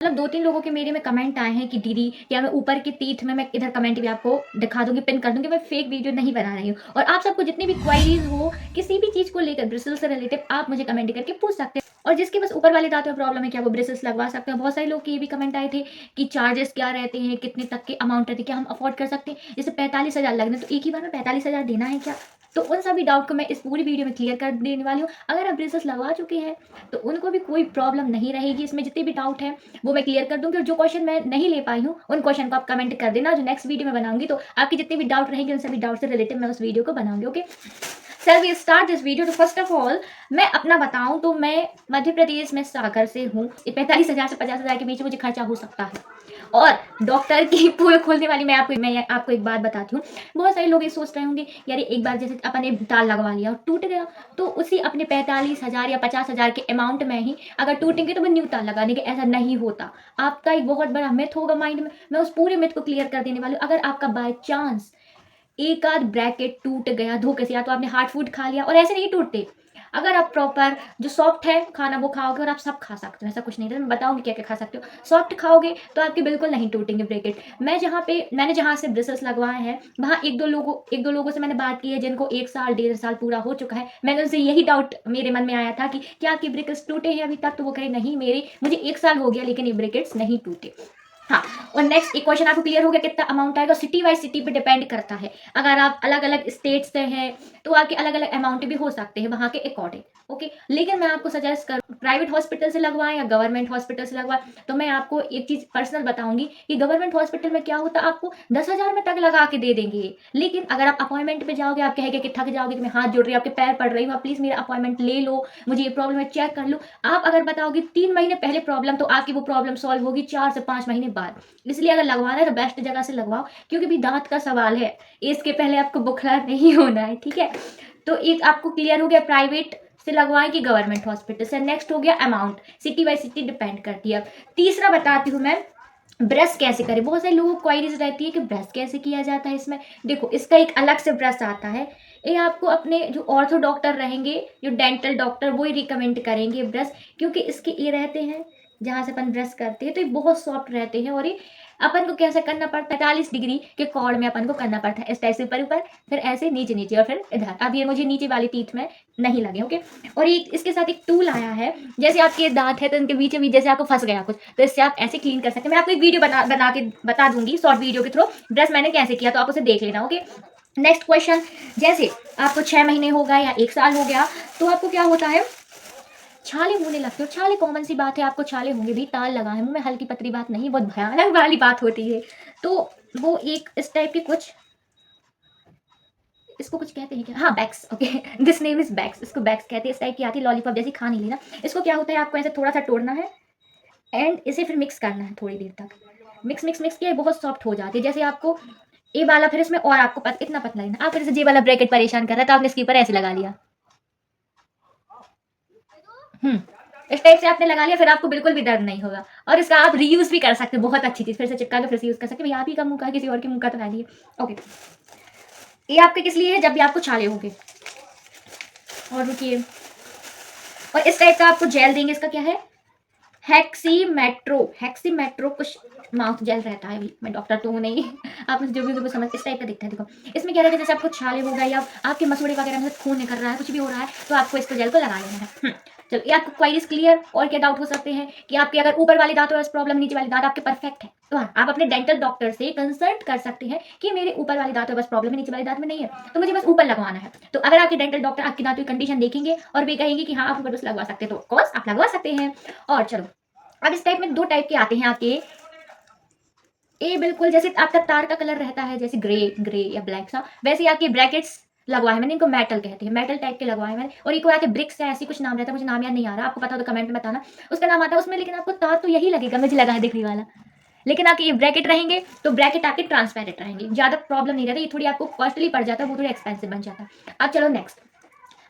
मतलब 2-3 लोगों के मेरे में कमेंट आए हैं कि दीदी या मैं ऊपर के टीथ में मैं इधर कमेंट भी आपको दिखा दूँगी, पिन कर दूँगी, मैं फेक वीडियो नहीं बना रही हूँ। और आप सबको जितनी भी क्वेरीज़ हो, किसी भी चीज़ को लेकर ब्रिसल्स से रिलेटेड आप मुझे कमेंट करके पूछ सकते हैं। और जिसके बस ऊपर वाले दाँतों में प्रॉब्लम है, क्या वो ब्रिसल्स लगवा सकते हैं? बहुत सारे लोग के ये भी कमेंट आए थे कि चार्जेस क्या रहते हैं, कितने तक के अमाउंट रहते हैं, क्या हम अफोर्ड कर सकते हैं? जैसे 45,000 लग रहे हैं, तो एक ही बार में 45,000 देना है क्या? तो उन सभी डाउट को मैं इस पूरी वीडियो में क्लियर कर देने वाली हूँ। अगर आप ब्रेसेस लगवा चुके हैं, तो उनको भी कोई प्रॉब्लम नहीं रहेगी। इसमें जितने भी डाउट हैं, वो मैं क्लियर कर दूँगी और जो क्वेश्चन मैं नहीं ले पाई हूँ, उन क्वेश्चन को आप कमेंट कर देना। जो नेक्स्ट वीडियो में बनाऊँगी, तो आपके जितने भी डाउट रहेंगे, उन सभी डाउट से रिलेटेड मैं उस वीडियो को बनाऊँगी, okay? Sir we start this video. तो फर्स्ट ऑफ ऑल मैं अपना बताऊं तो मैं मध्य प्रदेश में सागर से हूँ। 45,000 से 50,000 के बीच में मुझे खर्चा हो सकता है। और डॉक्टर की पोल खोलने वाली मैं आपको एक बात बताती हूँ। बहुत सारे लोग ये सोच रहे होंगे, यार एक बार जैसे अपन ने तार लगवा लिया और टूट गया, तो उसी अपने 45,000 या 50,000 के अमाउंट में ही अगर टूटेंगे तो मैं न्यू तार लगा देंगे। ऐसा नहीं होता। आपका एक बहुत बड़ा मिथ होगा माइंड में, मैं उस पूरे मिथ को क्लियर कर देने वाली हूँ। अगर आपका बाय चांस एक आध ब्रैकेट टूट गया धोखे से, या तो आपने हार्ड फूड खा लिया, और ऐसे नहीं टूटते। अगर आप प्रॉपर जो सॉफ्ट है खाना वो खाओगे, और आप सब खा सकते हो, ऐसा कुछ नहीं है। मैं बताऊंगी क्या क्या खा सकते हो। सॉफ्ट खाओगे तो आपके बिल्कुल नहीं टूटेंगे ब्रैकेट। मैंने जहाँ से ब्रिसल्स लगवाए हैं, वहाँ एक दो लोगों से मैंने बात की है जिनको 1 साल 1.5 साल पूरा हो चुका है। मैंने उनसे यही डाउट मेरे मन में आया था कि क्या आपके ब्रैकेट्स टूटे हैं अभी तक, तो वो कहे नहीं, मुझे 1 साल हो गया लेकिन ये ब्रैकेट्स नहीं टूटे। हाँ। और नेक्स्ट एक क्वेश्चन आपको क्लियर हो गया कितना अमाउंट आएगा। सिटी वाइज सिटी पे डिपेंड करता है। अगर आप अलग अलग स्टेट से हैं, तो आपके अलग अलग अमाउंट भी हो सकते हैं वहाँ के अकॉर्डिंग, ओके? लेकिन मैं आपको सजेस्ट करूँ, प्राइवेट हॉस्पिटल से लगवाएं या गवर्नमेंट हॉस्पिटल से लगवाएं, तो मैं आपको एक चीज पर्सनल बताऊंगी कि गवर्नमेंट हॉस्पिटल में क्या होता है, आपको 10,000 में तक लगा के दे देंगे। लेकिन अगर आप अपॉइंटमेंट पे जाओगे, आप कहेंगे कि थक जाओगे कि मैं हाथ जोड़ रही हूँ, आपके पैर पड़ रही हूँ, आप प्लीज मेरा अपॉइंटमेंट ले लो, मुझे ये प्रॉब्लम है, चेक कर लो। आप अगर बताओगे 3 महीने पहले प्रॉब्लम, तो आपकी वो प्रॉब्लम सॉल्व होगी 4 से 5 महीने बाद। इसलिए अगर लगवाना है तो बेस्ट जगह से लगवाओ, क्योंकि भी दांत का सवाल है, इसके पहले आपको बुखला नहीं होना है, ठीक है? तो एक आपको क्लियर हो गया प्राइवेट से लगवाएं कि गवर्नमेंट हॉस्पिटल से। नेक्स्ट हो गया amount, city bye city depend करती है। अब तीसरा बताती हूँ मैं, ब्रश कैसे करें। बहुत सारे लोगों को क्वारीज रहती है कि ब्रश कैसे किया जाता है। इसमें देखो, इसका एक अलग से ब्रश आता है। ये आपको अपने जो ऑर्थो डॉक्टर रहेंगे, जो डेंटल डॉक्टर, वो ही रिकमेंड करेंगे ब्रश, क्योंकि इसके ये रहते हैं जहाँ से अपन ब्रश करते हैं, तो ये बहुत सॉफ्ट रहते हैं। और ये अपन को कैसे करना पड़ता है, 45 डिग्री के कॉर्ड में अपन को करना पड़ता है। इस टाइप से ऊपर ऊपर, फिर ऐसे नीचे नीचे, और फिर इधर। अब ये मुझे नीचे वाले टीथ में नहीं लगे, ओके? और ये इसके साथ एक टूल आया है, जैसे आपके दांत है तो इनके बीच में जैसे आपको फंस गया कुछ, तो इससे आप ऐसे क्लीन कर सकते हैं। मैं आपको एक वीडियो बना के बता दूंगी शॉर्ट वीडियो के थ्रू, ब्रश मैंने कैसे किया, तो आप उसे देख लेना, ओके? नेक्स्ट क्वेश्चन, जैसे आपको 6 महीने हो गया या 1 साल हो गया, तो आपको क्या होता है, छाले होने लगते हो। छाले कॉमन सी बात है, आपको छाले होंगे भी। ताल लगा है मुंह में, हल्की पतली बात नहीं, बहुत भयानक वाली बात होती है। तो वो एक इस टाइप की कुछ, इसको कुछ कहते हैं क्या, हाँ backs, okay? This name is backs, इसको बैक्स कहते हैं। इस टाइप की आती है, लॉलीपॉप जैसी, खा नहीं लेना। इसको क्या होता है, आपको ऐसे थोड़ा सा तोड़ना है एंड इसे फिर मिक्स करना है थोड़ी देर तक। मिक्स मिक्स मिक्स किया, बहुत सॉफ्ट हो जाती है। जैसे आपको ये वाला, फिर इसमें और आपको इतना पतला लेना। आप जैसे ये वाला ब्रैकेट परेशान कर रहा है, तो आपने इसके ऊपर ऐसे लगा लिया, इस टाइप से आपने लगा लिया, फिर आपको बिल्कुल भी दर्द नहीं होगा। और इसका आप रीयूज भी कर सकते हैं, बहुत अच्छी चीज, फिर से चिपका के फिर से यूज कर सकते हैं। आप ही का मुंह का है, किसी और के मुंह का तो है नहीं, ओके? ये आपके किस लिए है, जब भी आपको छाले होंगे। और रुकिए, और इस टाइप का आपको जेल देंगे। इसका क्या है, हेक्सीमेट्रो कुछ माउथ जेल रहता है। अभी मैं डॉक्टर तो हूँ नहीं, आप जो भी समझ, इस टाइप का दिखता है। देखो, इसमें क्या रहता है, जैसे आपको छाले हो गए या आपके मसूड़े वगैरह में खून निकल रहा है, कुछ भी हो रहा है, तो आपको इसको जेल को लगा लेना है। चलो, ये आपको क्वारीज क्लियर। और क्या डाउट हो सकते हैं कि आपके अगर ऊपर वाले दांतों में प्रॉब्लम, नीचे वाले दांत आपके परफेक्ट है, तो हाँ, आप अपने डेंटल डॉक्टर से कंसल्ट कर सकते हैं कि मेरे ऊपर वाले दांतों में बस प्रॉब्लम है, नीचे वाले दांत में नहीं है, तो मुझे बस ऊपर लगवाना है। तो अगर आपके डेंटल डॉक्टर आपकी दांतों की कंडीशन देखेंगे और वे कहेंगे कि हाँ आप ऊपर बस लगवा सकते हैं, तो ऑफकोर्स आप लगवा सकते हैं। और चलो, अब इस टाइप में 2 टाइप के आते हैं आपके। ये बिल्कुल जैसे आपका तार का कलर रहता है, जैसे ग्रे ग्रे या ब्लैक सा, वैसे ही आपके ब्रैकेट्स लगवाए मैंने। इनको मेटल कहते हैं, मेटल टाइप के लगवाए मैंने। और एक आके ब्रिक्स है, ऐसी कुछ नाम रहता है, मुझे नाम याद नहीं आ रहा, आपको पता हो तो कमेंट में बताना, उसका नाम आता है उसमें। लेकिन आपको तार तो यही लगेगा, मुझे लगा है दिखने वाला। लेकिन आपके ये ब्रैकेट रहेंगे, तो ब्रैकेट आपके ट्रांसपेरेंट रहेंगे, ज्यादा प्रॉब्लम नहीं रहता। ये थोड़ी आपको कॉस्टली पड़ जाता है, वो थोड़ा एक्सपेंसिव बन जाता है। अब चलो नेक्स्ट,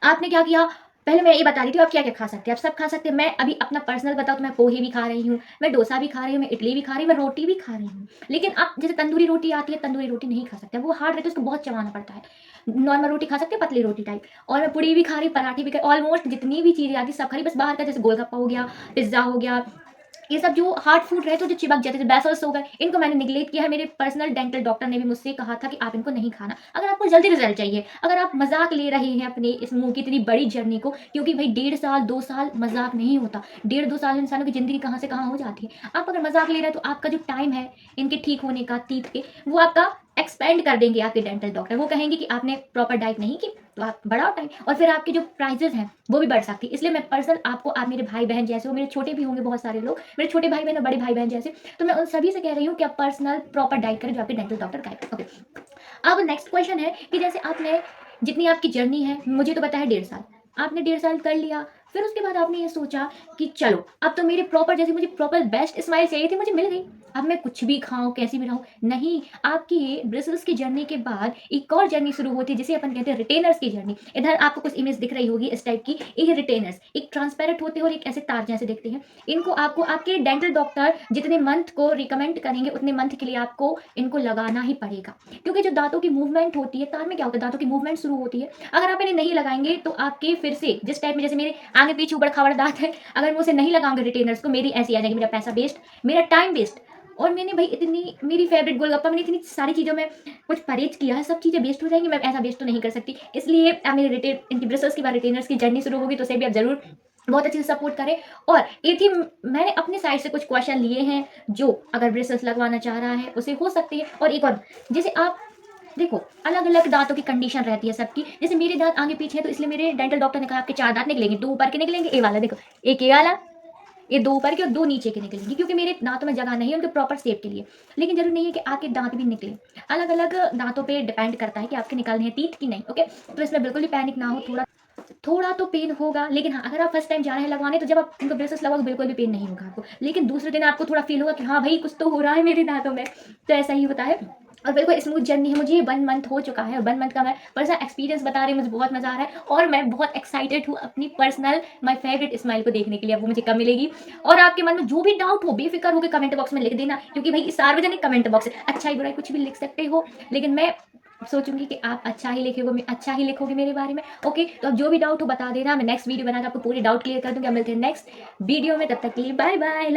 आपने क्या किया, पहले मैं ये बता रही थी आप क्या क्या खा सकते हैं। आप सब खा सकते हैं। मैं अभी अपना पर्सनल बताऊँ तो मैं पोहे भी खा रही हूँ, मैं डोसा भी खा रही हूँ, मैं इडली भी खा रही हूँ, मैं रोटी भी खा रही हूँ। लेकिन आप जैसे तंदूरी रोटी आती है, तंदूरी रोटी नहीं खा सकते, वो हार्ड रहती है, उसको बहुत चबाना पड़ता है। नॉर्मल रोटी खा सकते हैं, पतली रोटी टाइप। और मैं पूड़ी भी खा रही हूँ, पराठे भी खा, ऑलमोस्ट जितनी भी चीज़ें आती सब खा रही, बस बाहर का जैसे गोलगप्पा हो गया, पिज्ज़ा हो गया, ये सब जो हार्ड फूड रहे तो जो चिपक जाते थे, बेसल्स हो गए, इनको मैंने निगलेक्ट किया है। मेरे पर्सनल डेंटल डॉक्टर ने भी मुझसे कहा था कि आप इनको नहीं खाना। अगर आपको जल्दी रिजल्ट चाहिए, अगर आप मज़ाक ले रहे हैं अपने इस मुँह की इतनी बड़ी जर्नी को, क्योंकि भई 1.5 साल 2 साल मज़ाक नहीं होता। 1.5-2 साल में इंसानों की ज़िंदगी कहाँ से कहाँ हो जाती है। आप अगर मज़ाक ले रहे हैं तो आपका जो टाइम है इनके ठीक होने का, टीथ के, वो आपका एक्सपेंड कर देंगे आपके डेंटल डॉक्टर। वो कहेंगे कि आपने प्रॉपर डाइट नहीं की, तो आप बढ़ाओ टाइम, और फिर आपके जो प्राइसेज़ हैं वो भी बढ़ सकती है। इसलिए मैं पर्सनल आपको, आप मेरे भाई-बहन जैसे हो, मेरे छोटे भी होंगे बहुत सारे लोग, मेरे छोटे भाई-बहन और बड़े भाई-बहन जैसे, तो मैं उन सभी से कह रही हूँ कि आप पर्सनल प्रॉपर डाइट करें जो आपके डेंटल डॉक्टर गाइड करें। ओके। अब नेक्स्ट क्वेश्चन है कि जैसे आपने, जितनी आपकी जर्नी है, मुझे तो पता है 1.5 साल, आपने 1.5 साल कर लिया, फिर उसके बाद आपने ये सोचा कि चलो अब तो मेरे प्रॉपर, जैसे मुझे प्रॉपर बेस्ट स्माइल चाहिए थी, मुझे मिल गई, अब मैं कुछ भी खाऊं कैसी भी रहूं। नहीं, आपकी ये ब्रिसल्स की जर्नी के बाद एक और जर्नी शुरू होती है जिसे अपन कहते हैं रिटेनर्स की जर्नी। इधर आपको कुछ इमेज दिख रही होगी इस टाइप की, ये रिटेनर्स एक ट्रांसपेरेंट होते हैं और एक ऐसे तार जैसे दिखते हैं। इनको आपको आपके डेंटल डॉक्टर जितने मंथ को रिकमेंड करेंगे उतने मंथ के लिए आपको इनको लगाना ही पड़ेगा, क्योंकि जो दांतों की मूवमेंट होती है, तार में क्या होता है, दांतों की मूवमेंट शुरू होती है। अगर आप इन्हें नहीं लगाएंगे तो आपके फिर से जिस टाइप में, जैसे मेरे आगे पीछे ऊबड़ खाबड़ दांत है, अगर मैं उसे नहीं लगाऊंगा रिटेनर्स को, मेरी ऐसी आ जाएगी, मेरा पैसा वेस्ट, मेरा टाइम वेस्ट। और मैंने भाई इतनी मेरी फेवरेट गोलगप्पा, मैंने इतनी सारी चीज़ों में कुछ परहेज किया है, सब चीज़ें वेस्ट हो जाएंगी, मैं ऐसा वेस्ट तो नहीं कर सकती। इसलिए अब मेरे रिटेन इनकी ब्रिसल्स की बार रिटेनर्स की जर्नी शुरू होगी, तो उसे भी आप जरूर बहुत अच्छे से सपोर्ट करें। और एक ही मैंने अपने साइड से कुछ क्वेश्चन लिए हैं, जो अगर ब्रिसल्स लगवाना चाह रहा है उसे हो सकती है। और एक और, जैसे आप देखो, अलग-अलग दाँतों की कंडीशन रहती है सबकी। जैसे मेरे दाँत आगे पीछे हैं, तो इसलिए मेरे डेंटल डॉक्टर ने कहा आपके 4 दाँत निकलेंगे, 2 ऊपर के निकलेंगे, ये वाला देखो, एक ये वाला, ये 2 ऊपर के और 2 नीचे के निकलेंगे, क्योंकि मेरे दाँतों में जगह नहीं है उनके प्रॉपर शेप के लिए। लेकिन ज़रूरी नहीं है कि आपके दाँत भी निकले। अलग-अलग दाँतों पे डिपेंड करता है कि आपके निकलने हैं टीथ की नहीं, ओके? तो इसमें बिल्कुल भी पैनिक ना हो, थोड़ा थोड़ा तो पेन होगा, लेकिन हाँ, अगर आप फर्स्ट टाइम जा रहे हैं लगवाने, तो जब आप इनको ब्रेसेस लगवाओगे बिल्कुल भी पेन नहीं होगा आपको। लेकिन दूसरे दिन आपको थोड़ा फ़ील होगा कि हाँ भाई, कुछ तो हो रहा है मेरे दाँतों में। तो ऐसा ही होता है। और बिल्कुल स्मूथ जर्नी है। मुझे 1 मंथ हो चुका है और 1 मंथ का मैं पर्सनल एक्सपीरियंस बता रही हूँ, मुझे बहुत मज़ा आ रहा है और मैं बहुत एक्साइटेड हूँ अपनी पर्सनल माय फेवरेट स्माइल को देखने के लिए। अब वो मुझे कब मिलेगी? और आपके मन में जो भी डाउट हो, बेफ़िक्र होके कमेंट बॉक्स में लिख देना, क्योंकि भाई सार्वजनिक कमेंट बॉक्स है, अच्छाई-बुराई कुछ भी लिख सकते हो। लेकिन मैं सोचूँगी कि आप अच्छा ही लिखोगे मेरे बारे में। ओके, तो अब जो भी डाउट हो बता देना, मैं नेक्स्ट वीडियो बनाकर आपको पूरे डाउट क्लियर कर दूँगी। अब मिलते हैं नेक्स्ट वीडियो में, तब तक के लिए बाय बाय।